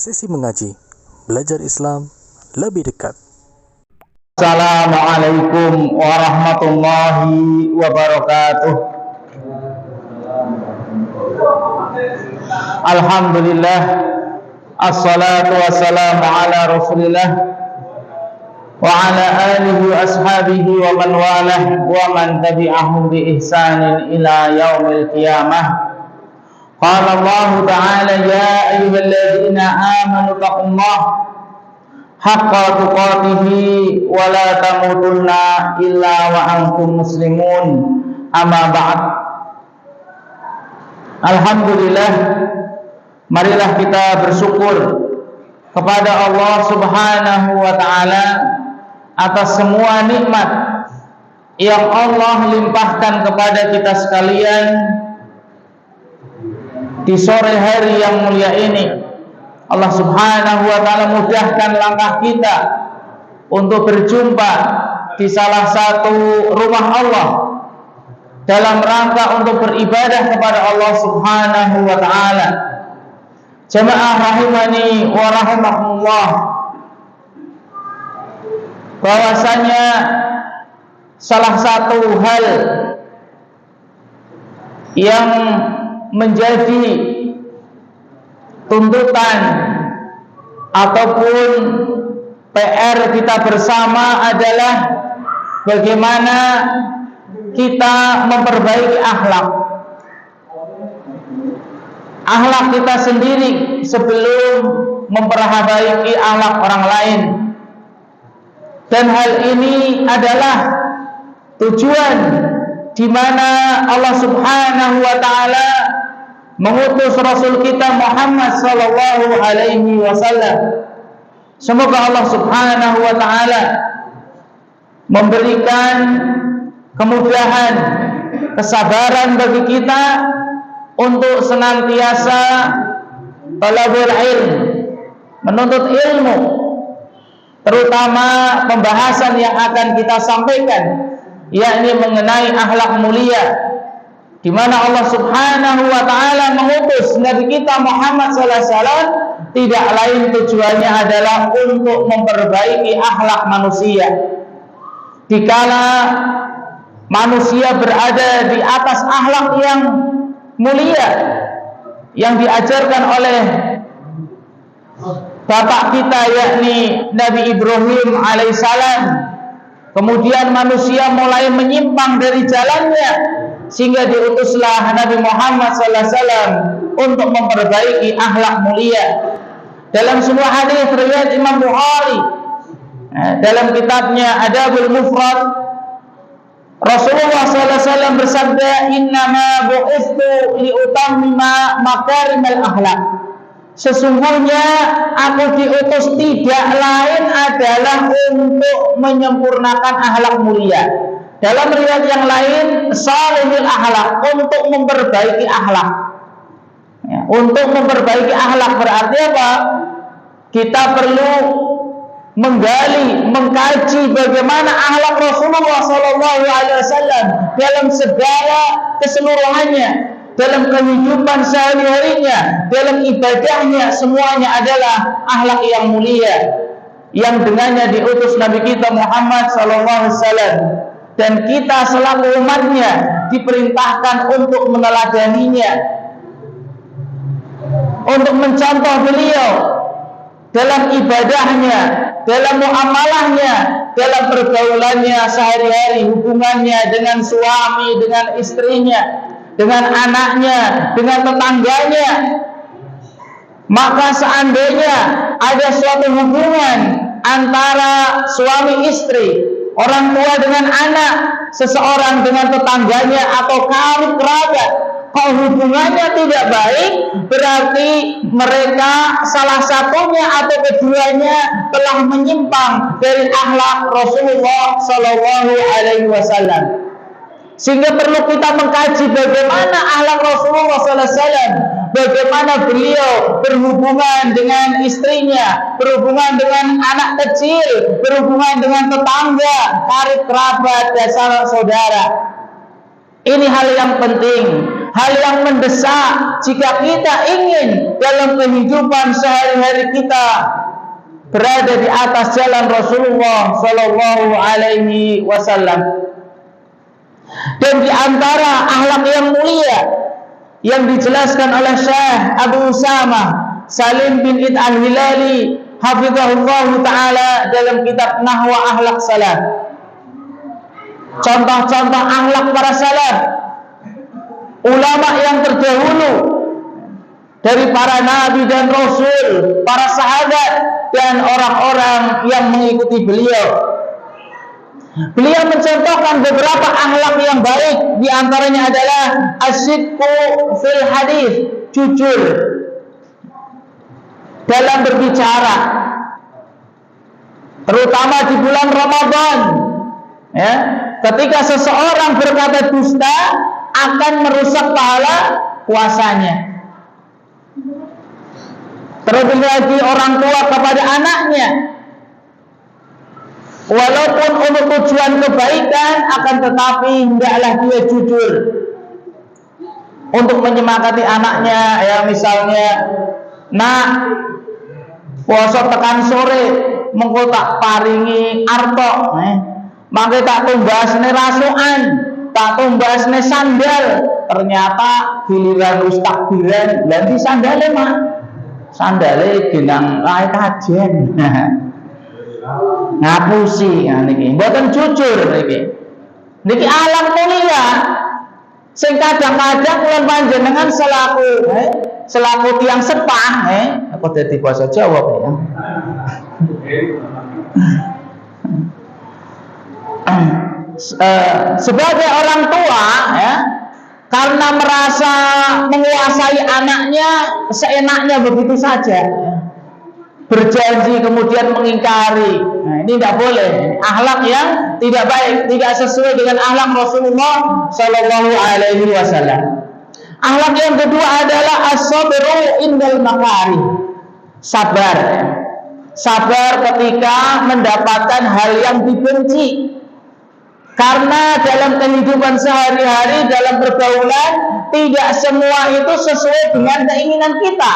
Sesi mengaji, belajar Islam lebih dekat. Assalamualaikum warahmatullahi wabarakatuh. Alhamdulillah, assalatu wassalamu ala rasulillah wa ala alihi wa ashabihi wa man walah wa man tabi'ahum bi ihsanin ila yaumil qiyamah. Qala Allah ta'ala ya ayyuhalladzina amanu taqullaha haqqa tuqatih wa la tamutunna illa wa antum muslimun. Amma ba'd. Alhamdulillah, marilah kita bersyukur kepada Allah Subhanahu wa ta'ala atas semua nikmat yang Allah limpahkan kepada kita sekalian di sore hari yang mulia ini. Allah Subhanahu wa ta'ala mudahkan langkah kita untuk berjumpa di salah satu rumah Allah dalam rangka untuk beribadah kepada Allah Subhanahu wa ta'ala. Jamaah rahimani wa rahimakumullah, bahwasanya salah satu hal yang menjadi tuntutan ataupun PR kita bersama adalah bagaimana kita memperbaiki akhlak kita sendiri sebelum memperbaiki akhlak orang lain. Dan hal ini adalah tujuan di mana Allah Subhanahu wa ta'ala mengutus Rasul kita Muhammad sallallahu alaihi wasallam. Semoga Allah Subhanahu wa ta'ala memberikan kemudahan, kesabaran bagi kita untuk senantiasa talabul ilm, menuntut ilmu, terutama pembahasan yang akan kita sampaikan, yakni mengenai akhlak mulia, di mana Allah Subhanahu wa ta'ala mengutus Nabi kita Muhammad sallallahu alaihi wasallam tidak lain tujuannya adalah untuk memperbaiki akhlak manusia. Dikala manusia berada di atas akhlak yang mulia yang diajarkan oleh bapak kita yakni Nabi Ibrahim alaihissalam, kemudian manusia mulai menyimpang dari jalannya sehingga diutuslah Nabi Muhammad SAW untuk memperbaiki akhlak mulia. Dalam sebuah hadis riwayat Imam Bukhari dalam kitabnya Adabul Mufrad, Rasulullah SAW bersabda, innama bu'ithu liutammima makarimal akhlak. Sesungguhnya aku diutus tidak lain adalah untuk menyempurnakan akhlak mulia. Dalam riwayat yang lain, salihil akhlak, untuk memperbaiki akhlak. Ya, untuk memperbaiki akhlak berarti apa? Kita perlu menggali, mengkaji bagaimana akhlak Rasulullah SAW dalam segala keseluruhannya, dalam kehidupan sehari-harinya, dalam ibadahnya, semuanya adalah akhlak yang mulia yang dengannya diutus Nabi kita Muhammad SAW. Dan kita selaku umatnya diperintahkan untuk meneladaninya, untuk mencontoh beliau dalam ibadahnya, dalam muamalahnya, dalam pergaulannya sehari-hari, hubungannya dengan suami, dengan istrinya, dengan anaknya, dengan tetangganya. Maka seandainya ada suatu hubungan antara suami istri, orang tua dengan anak, seseorang dengan tetangganya atau karib kerabat, kalau hubungannya tidak baik, berarti mereka salah satunya atau keduanya telah menyimpang dari akhlak Rasulullah Sallallahu Alaihi Wasallam. Sehingga perlu kita mengkaji bagaimana akhlak Rasulullah Sallallahu Alaihi Wasallam, bagaimana beliau berhubungan dengan istrinya, berhubungan dengan anak kecil, berhubungan dengan tetangga, karib kerabat, dan saudara. Ini hal yang penting. hal yang mendesak jika kita ingin dalam kehidupan sehari-hari kita berada di atas jalan Rasulullah Sallallahu Alaihi Wasallam. Dan di antara akhlak yang mulia yang dijelaskan oleh Syekh Abu Usamah Salim bin Id Al-Hilali hafizahullah ta'ala dalam kitab Nahwa Akhlak Salaf, contoh-contoh akhlak para salaf, ulama yang terdahulu dari para nabi dan rasul, para sahabat dan orang-orang yang mengikuti beliau. Beliau mencontohkan beberapa akhlak yang baik, di antaranya adalah asyidqu fil hadis, jujur dalam berbicara, terutama di bulan Ramadan. Ya, ketika seseorang berkata dusta akan merusak pahala puasanya. Terlebih lagi orang tua kepada anaknya, walaupun untuk tujuan kebaikan, akan tetapi hendaklah dia jujur untuk menyemangati anaknya. Ya, misalnya, nak, puasa tekan sore, mengko tak paringi arto, mangke tak tumbasne rasukan, tak tumbasne sandal. Ternyata giliran wis takbiran, lanti sandale mak, sandale genang lae kajen. Ngapusi niki mboten jujur niki alam mulia sing kadang-kadang kula panjenengan selaku tiyang sepah apa dadi bahasa Jawa ya. Sebagai orang tua ya, karena merasa menguasai anaknya seenaknya begitu saja ya, berjanji kemudian mengingkari. Nah, ini tidak boleh. Akhlak yang tidak baik, tidak sesuai dengan akhlak Rasulullah Sallallahu Alaihi Wasallam. Akhlak yang kedua adalah as-sabru indal makari, sabar. Sabar ketika mendapatkan hal yang dibenci. Karena dalam kehidupan sehari-hari, dalam pergaulan, tidak semua itu sesuai dengan keinginan kita.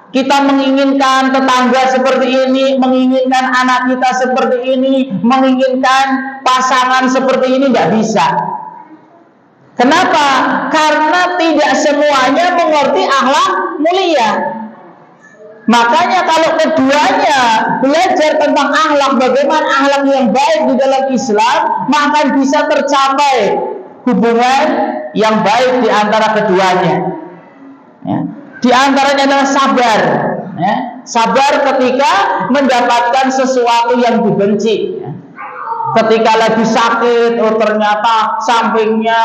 Kita menginginkan tetangga seperti ini, menginginkan anak kita seperti ini, menginginkan pasangan seperti ini, tidak bisa. Kenapa? Karena tidak semuanya mengerti akhlak mulia. Makanya kalau keduanya belajar tentang akhlak, bagaimana akhlak yang baik di dalam Islam, maka bisa tercapai hubungan yang baik di antara keduanya. Ya. Di antaranya adalah sabar, ya. Sabar ketika mendapatkan sesuatu yang dibenci, ya. Ketika lagi sakit, oh ternyata sampingnya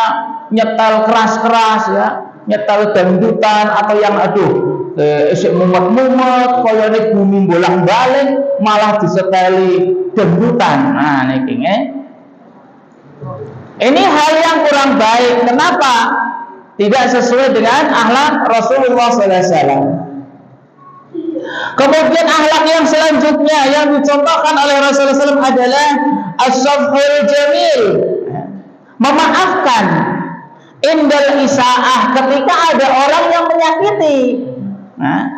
nyetel keras-keras, ya, nyetel dangdutan atau yang isik mumet-mumet, kaya bumi bolak-balik, malah diseteli dangdutan. Nah, niki ini hal yang kurang baik. Kenapa? Tidak sesuai dengan akhlak Rasulullah SAW. Kemudian akhlak yang selanjutnya yang dicontohkan oleh Rasulullah SAW adalah as-safhul jamil, memaafkan indal isaah ketika ada orang yang menyakiti. Nah,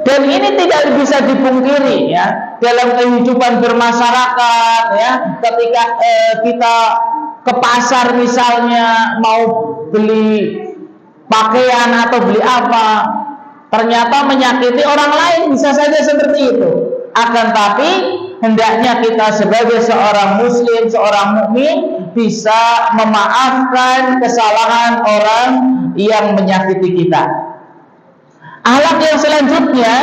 dan ini tidak bisa dipungkiri ya dalam kehidupan bermasyarakat ya. Ketika kita ke pasar misalnya mau beli pakaian atau beli apa, ternyata menyakiti orang lain, bisa saja seperti itu. Akan tapi hendaknya kita sebagai seorang muslim, seorang mukmin bisa memaafkan kesalahan orang yang menyakiti kita. Akhlak yang selanjutnya,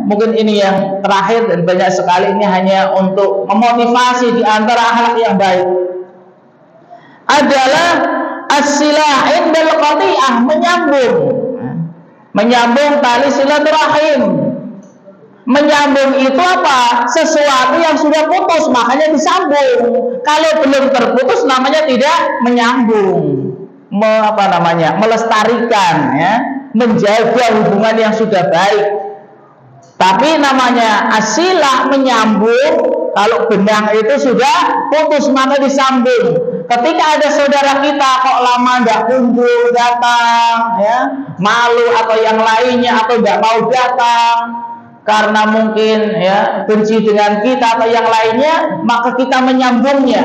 mungkin ini yang terakhir dan banyak sekali, ini hanya untuk memotivasi di antara akhlak yang baik, adalah as-silah indal qati'ah, menyambung tali silaturahim. Menyambung itu apa? Sesuatu yang sudah putus, makanya disambung. Kalau belum terputus namanya tidak menyambung. Melestarikan ya, menjaga hubungan yang sudah baik. Tapi namanya asilah, menyambung. Kalau benang itu sudah putus maka disambung. Ketika ada saudara kita kok lama nggak kunjung datang, ya, malu atau yang lainnya, atau nggak mau datang karena mungkin ya benci dengan kita atau yang lainnya, maka kita menyambungnya.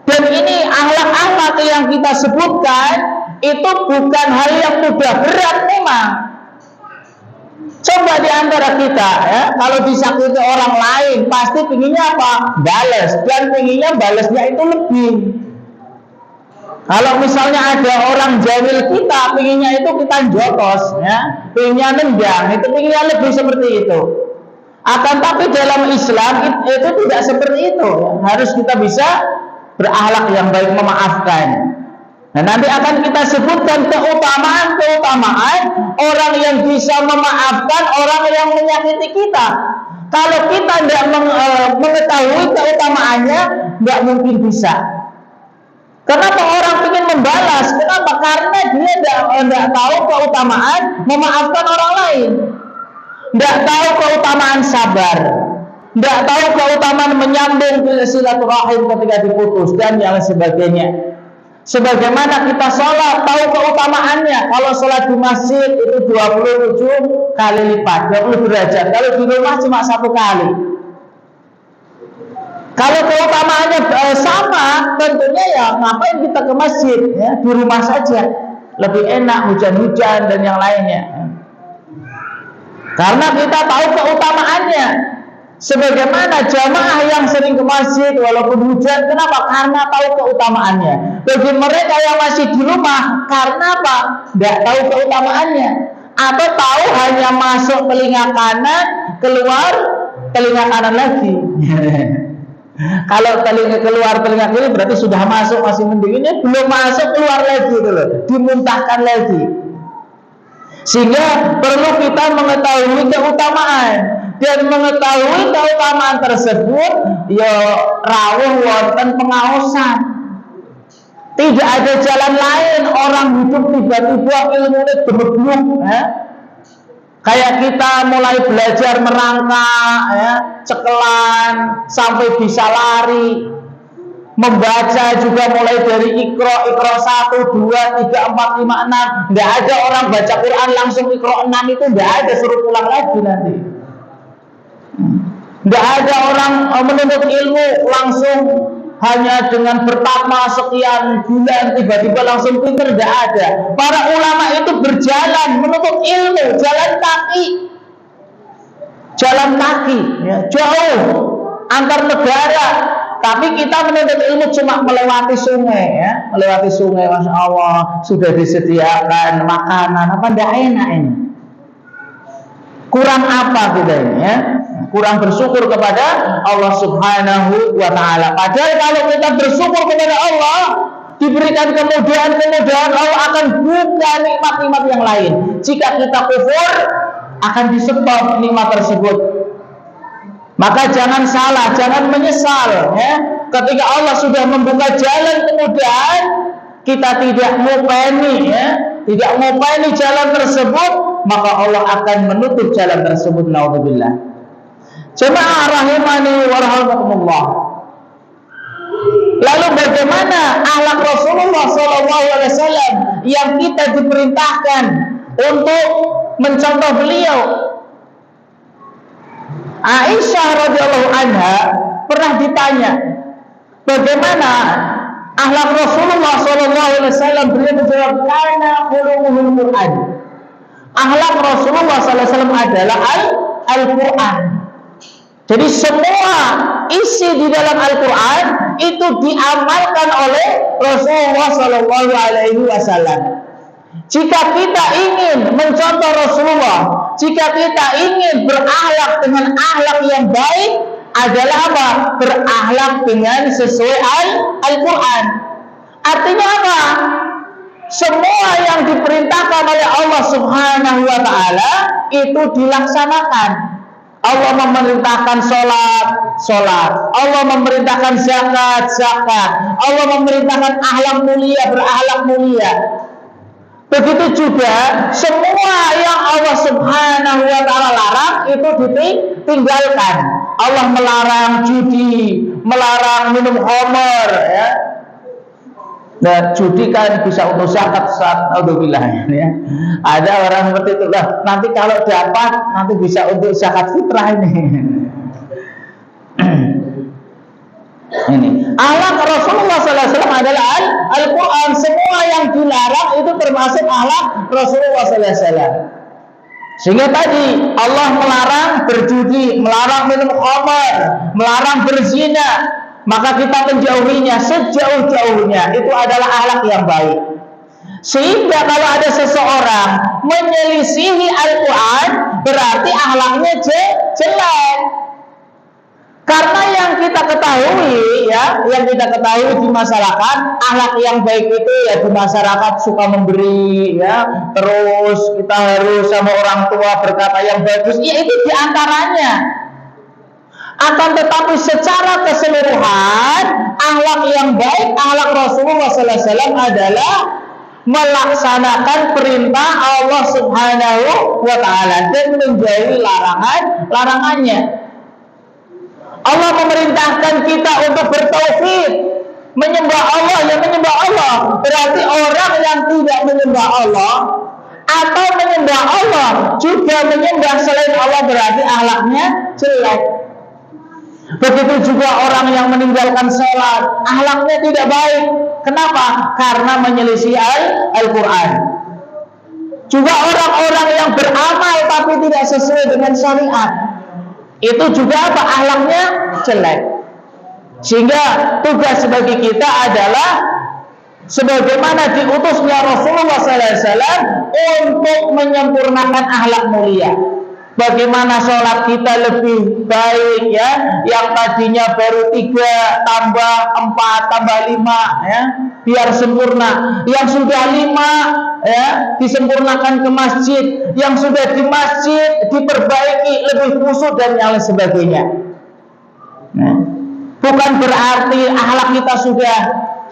Dan ini akhlak-akhlak yang kita sebutkan itu bukan hal yang mudah, berat memang. Coba di antara kita, ya, kalau disakiti orang lain, pasti pinginnya apa? Balas, dan pinginnya balasnya itu lebih. Kalau misalnya ada orang jahil kita, pinginnya itu kita jotos, ya, pinginnya nendang, itu pinginnya lebih seperti itu. Akan tapi dalam Islam itu tidak seperti itu. Harus kita bisa berakhlak yang baik, memaafkan. Nah, nanti akan kita sebutkan keutamaan orang yang bisa memaafkan orang yang menyakiti kita. Kalau kita tidak mengetahui keutamaannya, nggak mungkin bisa. Kenapa orang ingin membalas? Kenapa? Karena dia tidak tahu keutamaan memaafkan orang lain, tidak tahu keutamaan sabar, tidak tahu keutamaan menyambung silaturahim ketika diputus dan yang sebagainya. Sebagaimana kita sholat, tahu keutamaannya. Kalau sholat di masjid itu 27 kali lipat, 20 derajat. Kalau di rumah cuma 1 kali. Kalau keutamaannya sama, tentunya ya ngapain kita ke masjid, ya, di rumah saja. Lebih enak, hujan-hujan dan yang lainnya. Karena kita tahu keutamaannya. Sebagaimana jamaah yang sering ke masjid walaupun hujan, kenapa? Karena tahu keutamaannya. Bagi mereka yang masih di rumah, karena apa? Tidak tahu keutamaannya, atau tahu hanya masuk telinga kanan, keluar telinga kanan lagi. Kalau telinga keluar telinga kiri berarti sudah masuk, masih mending. Ini belum masuk, keluar lagi dulu, dimuntahkan lagi. Sehingga perlu kita mengetahui keutamaan, dan mengetahui keutamaan tersebut ya rawuh wonten pengaosan. Tidak ada jalan lain orang hidup tiba-tiba ilmunya berbluk, ya. Kayak kita mulai belajar merangkak, ya, cekelan sampai bisa lari, membaca juga mulai dari Iqra 1, 2, 3, 4, 5, 6. Tidak ada orang baca Quran langsung Iqra 6 itu, tidak ada, suruh pulang lagi nanti. Tidak ada orang menuntut ilmu langsung hanya dengan bertapa sekian bulan tiba-tiba langsung pinter, tidak ada. Para ulama itu berjalan menuntut ilmu, jalan kaki, ya, jauh antar negara. Tapi kita menuntut ilmu cuma melewati sungai, ya, melewati sungai, masya Allah sudah disediakan makanan, apa tidak enak ini? Kurang apa kita ini, ya? Kurang bersyukur kepada Allah Subhanahu wa ta'ala. Padahal kalau kita bersyukur kepada Allah, diberikan kemudahan-kemudahan, Allah akan buka nikmat-nikmat yang lain. Jika kita kufur, akan disedot nikmat tersebut. Maka jangan salah, jangan menyesal, ya. Ketika Allah sudah membuka jalan kemudahan, kita tidak ngopeni, ya, tidak ngopeni jalan tersebut, maka Allah akan menutup jalan tersebut. Naudzubillah. Jemaah rahimani wa rahimakumullah. Lalu bagaimana akhlak Rasulullah SAW yang kita diperintahkan untuk mencontoh beliau? Aisyah radhiyallahu anha pernah ditanya bagaimana akhlak Rasulullah SAW. Beliau menjawab, karena khuluquhul Quran. Akhlak Rasulullah SAW adalah Al-Quran. Jadi semua isi di dalam Al-Quran itu diamalkan oleh Rasulullah SAW. Jika kita ingin mencontoh Rasulullah, jika kita ingin berakhlak dengan akhlak yang baik, adalah apa? Berakhlak dengan sesuai Al-Quran. Artinya apa? Semua yang diperintahkan oleh Allah Subhanahu wa ta'ala itu dilaksanakan. Allah memerintahkan sholat. Allah memerintahkan zakat. Allah memerintahkan akhlak mulia, berakhlak mulia. Begitu juga semua yang Allah Subhanahu wa ta'ala larang itu ditinggalkan. Allah melarang judi, melarang minum khamr, ya. Nah, judi kan bisa untuk zakat saat naudzubillah, ya. Ada orang seperti itu lah. Nanti kalau dapat nanti bisa untuk zakat fitrah ini. Ini akhlak Rasulullah SAW adalah Al-Quran. Semua yang dilarang itu termasuk akhlak Rasulullah SAW. Sehingga tadi Allah melarang berjudi, melarang minum khamr, melarang berzina, maka kita menjauhinya sejauh-jauhnya. Itu adalah akhlak yang baik. Sehingga kalau ada seseorang menyelisihi Al-Quran, berarti akhlaknya jelek. Karena yang kita ketahui, ya, yang kita ketahui di masyarakat, akhlak yang baik itu ya di masyarakat suka memberi, ya, terus kita harus sama orang tua berkata yang bagus, ya itu diantaranya. Akan tetapi secara keseluruhan, akhlak yang baik, akhlak Rasulullah SAW adalah melaksanakan perintah Allah Subhanahu wa Ta'ala dan menjauhi larangannya. Allah memerintahkan kita untuk bertauhid, menyembah Allah. Yang menyembah Allah berarti orang yang tidak menyembah Allah atau menyembah Allah juga menyembah selain Allah, berarti akhlaknya jelek. Begitu juga orang yang meninggalkan sholat, akhlaknya tidak baik. Kenapa? Karena menyelisih Al-Quran. Juga orang-orang yang beramal tapi tidak sesuai dengan syariat, itu juga apa? Akhlaknya jelek. Sehingga tugas bagi kita adalah sebagaimana diutusnya Rasulullah SAW untuk menyempurnakan akhlak mulia. Bagaimana sholat kita lebih baik, ya, yang tadinya baru 3 tambah 4 tambah 5, ya, biar sempurna. Yang sudah 5, ya, disempurnakan ke masjid. Yang sudah di masjid diperbaiki lebih khusyuk dan yang lain sebagainya. Nah, bukan berarti akhlak kita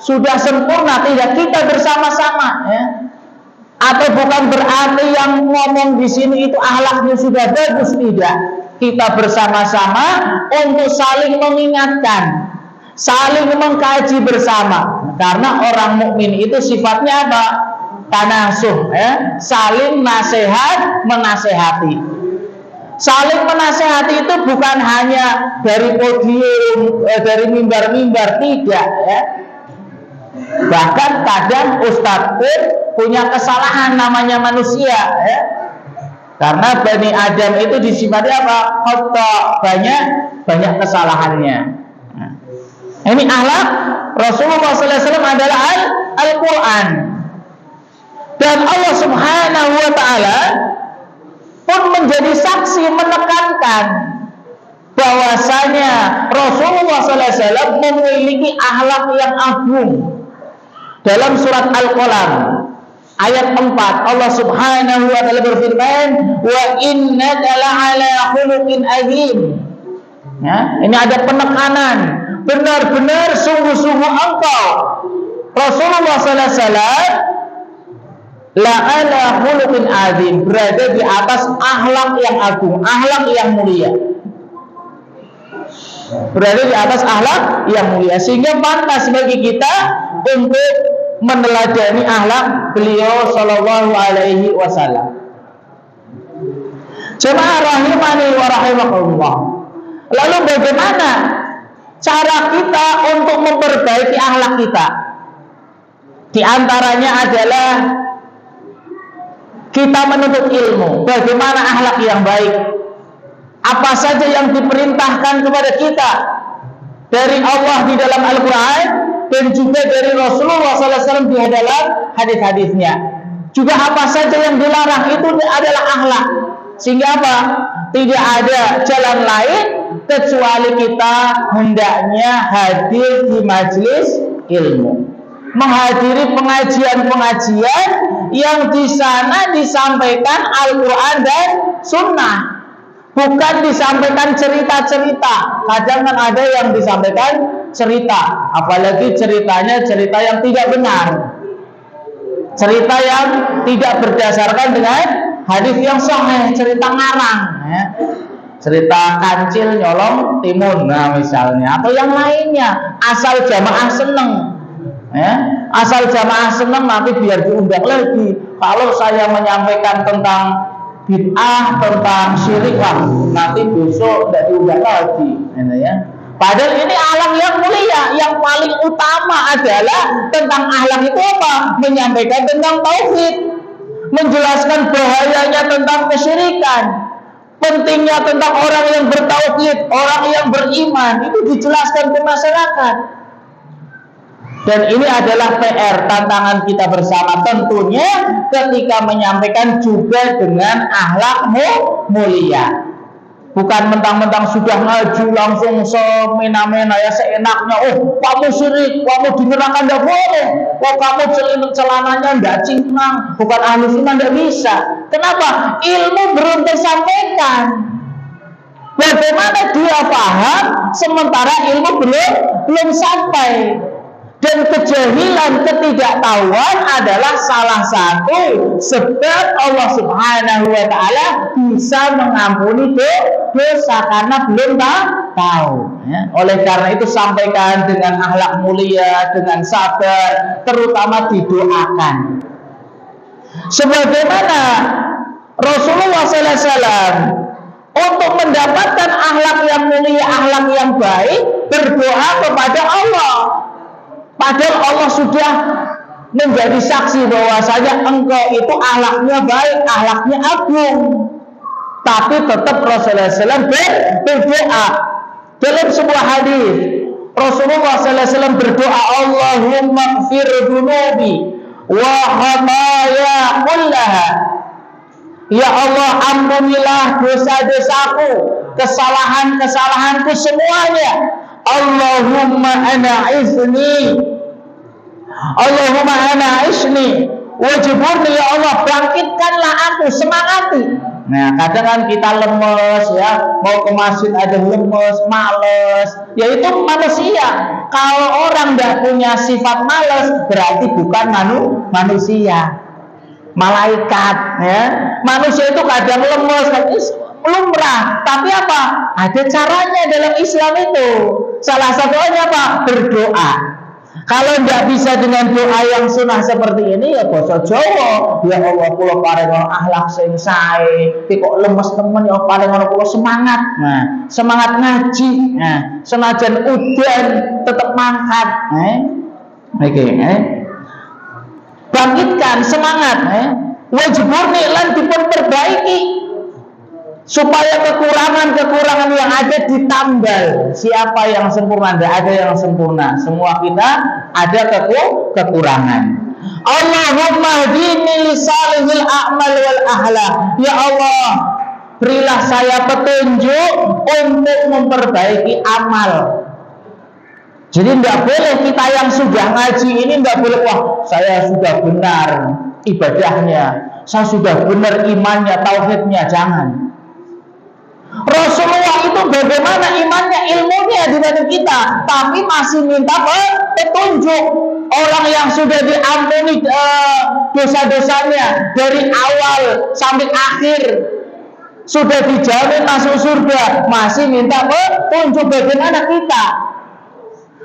sudah sempurna, tidak, kita bersama-sama, ya. Atau bukan berarti yang ngomong di sini itu akhlaknya sudah bagus, tidak. Kita bersama-sama untuk saling mengingatkan, saling mengkaji bersama. Karena orang mukmin itu sifatnya apa? Tanasuh, ya? Saling nasihat, menasehati. Saling menasehati itu bukan hanya dari podium, dari mimbar-mimbar, tidak, ya. Bahkan kadang ustadz pun punya kesalahan, namanya manusia, ya. Karena Bani Adam itu disifatnya apa? Khata, banyak kesalahannya. Nah, ini akhlak Rasulullah SAW adalah Al-Quran. Dan Allah Subhanahu wa Ta'ala pun menjadi saksi, menekankan bahwasanya Rasulullah SAW memiliki akhlak yang agung. Dalam surat Al-Qalam ayat 4, Allah Subhanahu wa Ta'ala berfirman, wa innaka la'ala khuluqin azim. Ya, ini ada penekanan, benar-benar sungguh-sungguh engkau Rasulullah sallallahu alaihi wasallam la'ala khuluqin azim, berada di atas akhlak yang agung, akhlak yang mulia. Berada di atas akhlak yang mulia, sehingga pantas bagi kita untuk meneladani akhlak beliau sallallahu alaihi wasallam. Jemaah rahimani wa rahimakumullah. Lalu bagaimana cara kita untuk memperbaiki akhlak kita? Di antaranya adalah kita menuntut ilmu. Bagaimana akhlak yang baik? Apa saja yang diperintahkan kepada kita dari Allah di dalam Al-Quran dan juga dari Rasulullah SAW di dalam hadis-hadisnya. Juga apa saja yang dilarang itu adalah akhlak. Sehingga apa? Tidak ada jalan lain kecuali kita hendaknya hadir di majelis ilmu, menghadiri pengajian-pengajian yang di sana disampaikan Al-Quran dan Sunnah. Bukan disampaikan cerita-cerita. Kadang kan ada yang disampaikan cerita, apalagi ceritanya cerita yang tidak benar, cerita yang tidak berdasarkan dengan hadis yang sahih, cerita ngarang, ya. cerita kancil nyolong timun, nah misalnya, atau yang lainnya, asal jamaah seneng, ya, asal jamaah seneng nanti biar diundang lagi. Kalau saya menyampaikan tentang bid'ah, tentang syirik, nanti besok tidak diundang lagi, ya. Padahal ini ahlak yang mulia, yang paling utama adalah tentang ahlak itu apa? Menyampaikan tentang tauhid, menjelaskan bahayanya tentang kesyirikan, pentingnya tentang orang yang bertauhid, orang yang beriman, itu dijelaskan ke masyarakat. Dan ini adalah PR, tantangan kita bersama tentunya ketika menyampaikan juga dengan akhlak mulia. Bukan mentang-mentang sudah ngaji langsung semena-mena ya seenaknya. Oh, kamu syirik, kamu di neraka tidak boleh. Oh, kamu celananya tidak cingkrang, bukan ahli sunnah, tidak bisa. Kenapa? Ilmu belum tersampaikan. Bagaimana dia paham sementara ilmu belum sampai? Dan kejahilan, ketidaktahuan adalah salah satu sebab Allah Subhanahu wa Ta'ala bisa mengampuni dosa karena belum tahu. Ya. Oleh karena itu sampaikan dengan akhlak mulia, dengan sabar, terutama didoakan. Sebagaimana Rasulullah SAW untuk mendapatkan akhlak yang mulia, akhlak yang baik, berdoa kepada Allah. Padahal Allah sudah menjadi saksi bahwasanya engkau itu akhlaknya baik, akhlaknya agung. Tapi tetap Rasulullah SAW berdoa. Dalam sebuah hadis Rasulullah SAW berdoa, Allahumma gfir dunubi wa khataya kullaha. Ya Allah, ampunilah dosa-dosaku, kesalahan-kesalahanku semuanya. Allahumma ana isni wajiburni, ya Allah, bangkitkanlah aku, semangati. Nah, kadang kan kita lemes ya, mau ke masjid ada lemes, males, ya itu manusia. Kalau orang tidak punya sifat males, berarti bukan manusia, malaikat ya. Manusia itu kadang lemes, lumrah, tapi apa? Ada caranya dalam Islam itu. Salah satunya apa? Berdoa. Kalau tidak bisa dengan doa yang sunnah seperti ini, ya basa Jawa, ya Allah kula paringono akhlak sing sae, kok lemes temen ya paringono kula semangat. Nah, semangat ngaji. Nah, senajan udan tetap mangkat, bangkitkan semangat, wajiburni lan dipun perbaiki supaya kekurangan-kekurangan yang ada ditambal. Siapa yang sempurna? Tidak ada yang sempurna. Semua kita ada kekurangan. Allahumma hdini li salihil a'mal wal ahla. Ya Allah, berilah saya petunjuk untuk memperbaiki amal. Jadi tidak boleh kita yang sudah ngaji ini tidak boleh, wah saya sudah benar ibadahnya, saya sudah benar imannya, tauhidnya. Jangan. Rasulullah itu bagaimana imannya, ilmunya dibanding kita, tapi masih minta petunjuk. Orang yang sudah diampuni dosa-dosanya dari awal sampai akhir, sudah dijamin masuk surga, masih minta petunjuk. Bagaimana kita?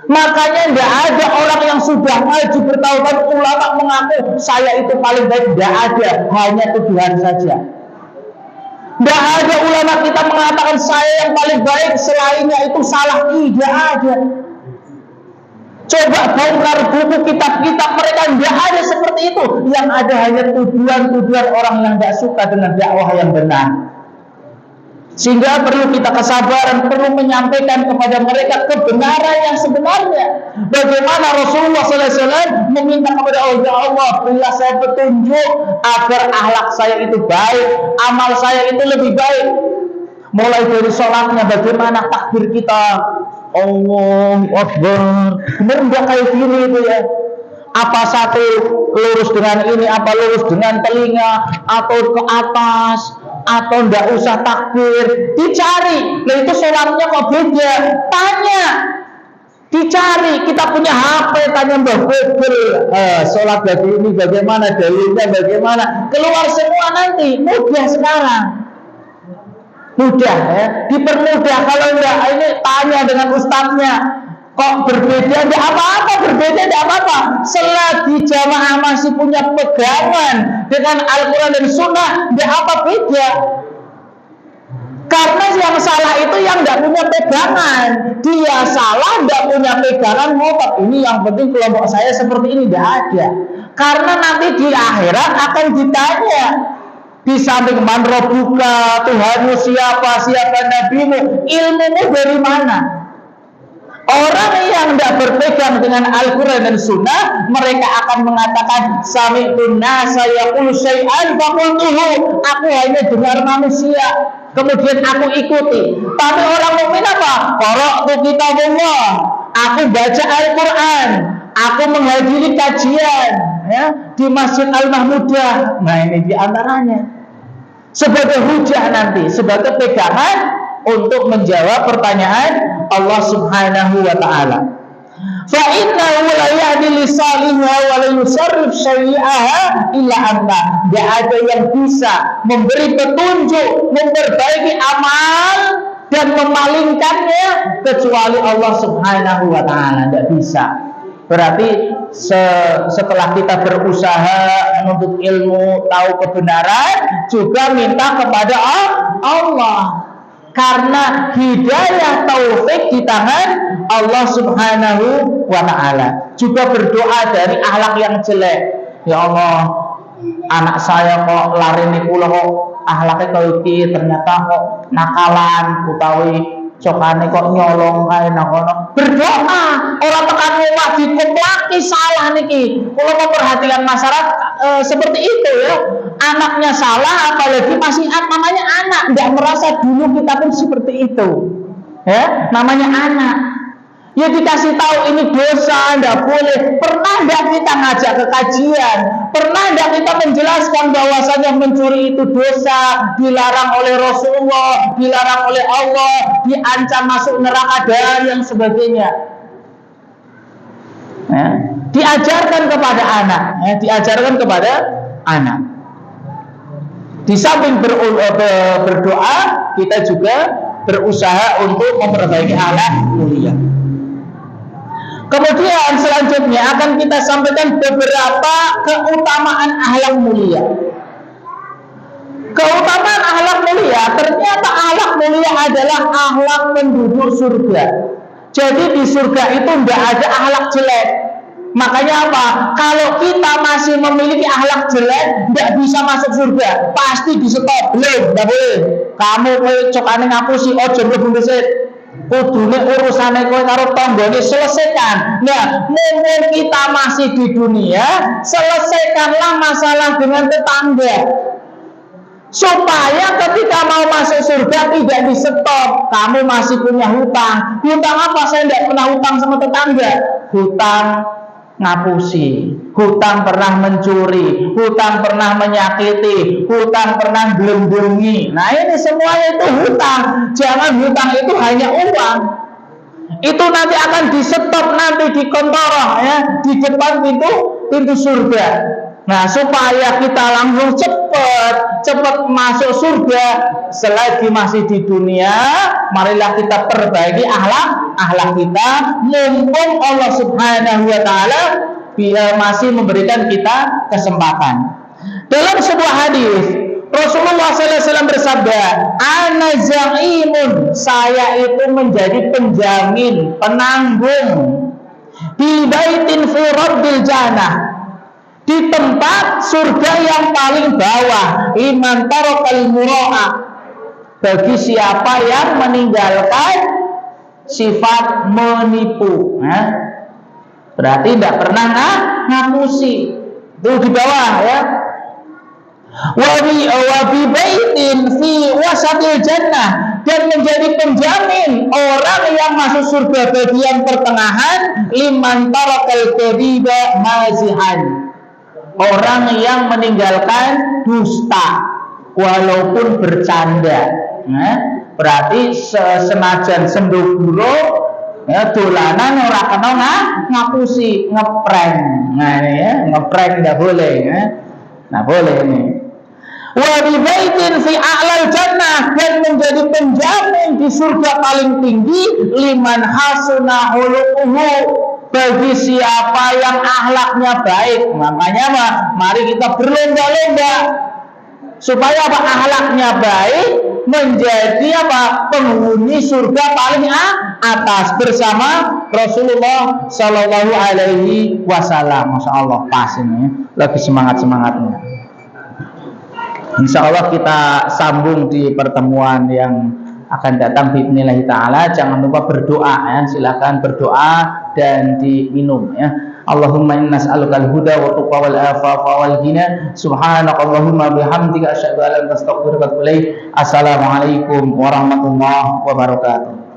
Makanya tidak ada orang yang sudah ngaji bertahun-tahun, ulama mengaku saya itu paling baik, tidak ada, hanya tuduhan saja. Tidak ada ulama kita mengatakan saya yang paling baik, selainnya itu salah. Tidak ada. Coba bongkar buku kitab-kitab mereka, tidak ada seperti itu. Yang ada hanya tuduhan-tuduhan orang yang tidak suka dengan dakwah yang benar. Sehingga perlu kita kesabaran, perlu menyampaikan kepada mereka kebenaran yang sebenarnya. Bagaimana Rasulullah SAW meminta kepada Allah, ya Allah, berilah saya petunjuk agar akhlak saya itu baik, amal saya itu lebih baik. Mulai dari sholatnya, bagaimana takbir kita, Allahu Akbar, benar enggak kayak gini itu ya? Apa satu lurus dengan ini, apa lurus dengan telinga, atau ke atas, atau ndak usah takbir, dicari. Nah itu sholatnya kok beda, tanya, dicari. Kita punya HP, tanya Mbah Google, sholat bagi ini bagaimana, dalilnya bagaimana, keluar semua nanti, mudah sekarang. Mudah ya, dipermudah. Kalau enggak, ini tanya dengan ustadznya, kok berbeda? Enggak apa-apa, berbeda enggak apa-apa. Selagi jamaah masih punya pegangan dengan Al-Quran dan Sunnah, enggak apa beda. Karena yang salah itu yang enggak punya pegangan. Dia salah, enggak punya pegangan, ngotot. Ini yang penting kelompok saya seperti ini, enggak ada. Karena nanti di akhirat akan ditanya. Di samping man rabbuka, Tuhanmu siapa, siapa nabimu, ilmumu dari mana? Orang yang tidak berpegang dengan Al-Quran dan Sunnah, mereka akan mengatakan sami'tun nasa yaqulu syai'an faqultuhu, aku hanya dengar manusia, kemudian aku ikuti. Tapi orang mukmin apa? Qara'tu kitabullah, aku baca Al-Quran, aku menghadiri kajian ya, di Masjid Al-Mahmudah. Nah, ini diantaranya sebagai hujah nanti, sebagai pegangan untuk menjawab pertanyaan Allah Subhanahu wa taala. Fa innahu la yahdi li salihha wa la yusarrif syai'aha illa anta. Tidak ada yang bisa memberi petunjuk, memperbaiki amal dan memalingkannya kecuali Allah Subhanahu wa taala. Tidak bisa. Berarti setelah kita berusaha menuntut ilmu, tahu kebenaran, juga minta kepada Allah. Karena hidayah taufik di tangan Allah Subhanahu wa ta'ala. Juga berdoa dari akhlak yang jelek. Ya Allah, anak saya kok lari nih kula kok akhlaknya kaya iki, ternyata kok nakalan utawi cokane kok nyolong kae nakono. Berdoa, ora tekan omah dikoplaki salah niki. Kula memperhatikan masyarakat seperti itu ya. Anaknya salah, apalagi masih namanya anak, enggak merasa dulu kita pun seperti itu. Ya, namanya anak. Ya dikasih tahu ini dosa, enggak boleh. Pernah enggak kita ngajak ke kajian? Pernah enggak kita menjelaskan bahwasanya mencuri itu dosa, dilarang oleh Rasulullah, dilarang oleh Allah, diancam masuk neraka dan yang sebagainya. Ya, diajarkan kepada anak, ya, diajarkan kepada anak. Di samping berdoa, kita juga berusaha untuk memperbaiki akhlak mulia. Kemudian selanjutnya akan kita sampaikan beberapa keutamaan akhlak mulia. Keutamaan akhlak mulia, ternyata akhlak mulia adalah akhlak penduduk surga. Jadi di surga itu tidak ada akhlak jelek. Makanya apa? Kalau kita masih memiliki akhlak jelek, tidak bisa masuk surga. Pasti di stop, belum, tidak boleh. Kamu cokane ngapusi, ojo mlebu masjid. Kudune urusane kowe karo tanggane selesaikan. Nah, mumpung kita masih di dunia, selesaikanlah masalah dengan tetangga. Supaya ketika mau masuk surga tidak di stop. Kamu masih punya hutang. Hutang apa? Saya tidak pernah hutang sama tetangga. Hutang ngapusi, hutang pernah mencuri, hutang pernah menyakiti, hutang pernah gelembungi. Nah ini semuanya itu hutang. Jangan hutang itu hanya uang. Itu nanti akan di stop nanti di kontoroh ya, di depan pintu surga. Nah supaya kita langsung cepat masuk surga selagi masih di dunia, marilah kita perbaiki akhlak kita, mumpung Allah Subhanahu wa taala masih memberikan kita kesempatan. Dalam sebuah hadis Rasulullah SAW bersabda, "Ana zaimun," saya itu menjadi penjamin, penanggung di baitin fi rabbil jannah, di tempat surga yang paling bawah, liman tarakal mura'a, bagi siapa yang meninggalkan sifat menipu. Berarti tidak pernah ngapusi. Itu di bawah ya. Wa bi baitin fi wasatil jannah, dan menjadi penjamin orang yang masuk surga bagian pertengahan, liman tarakal kadhiba mazihan, orang yang meninggalkan dusta walaupun bercanda. Berarti senajan sendoguro ya dolanan ora kena ngapusi, ngeprank. Nah ini ya, ngeprank enggak boleh ya. Nah boleh ini. Wa bi baitin fi a'lal jannah, dan menjadi di surga paling tinggi liman hasuna khuluquhu, bagi siapa yang akhlaknya baik. Makanya mari kita berlomba-lomba supaya apa? Akhlaknya baik menjadi apa? Penghuni surga paling atas bersama Rasulullah Shallallahu Alaihi Wasallam. Masya Allah, pas ini lagi semangatnya. Insya Allah kita sambung di pertemuan yang akan datang bismillah ta'ala. Jangan lupa berdoa ya, silakan berdoa dan diminum ya. Allahumma inna nas'alukal huda wa tuqa wal afafa wal ghina. Subhanakallahumma bihamdika asyhadu an la ilaha illa anta astaghfiruka wa atubu ilaik. Assalamualaikum warahmatullahi wabarakatuh.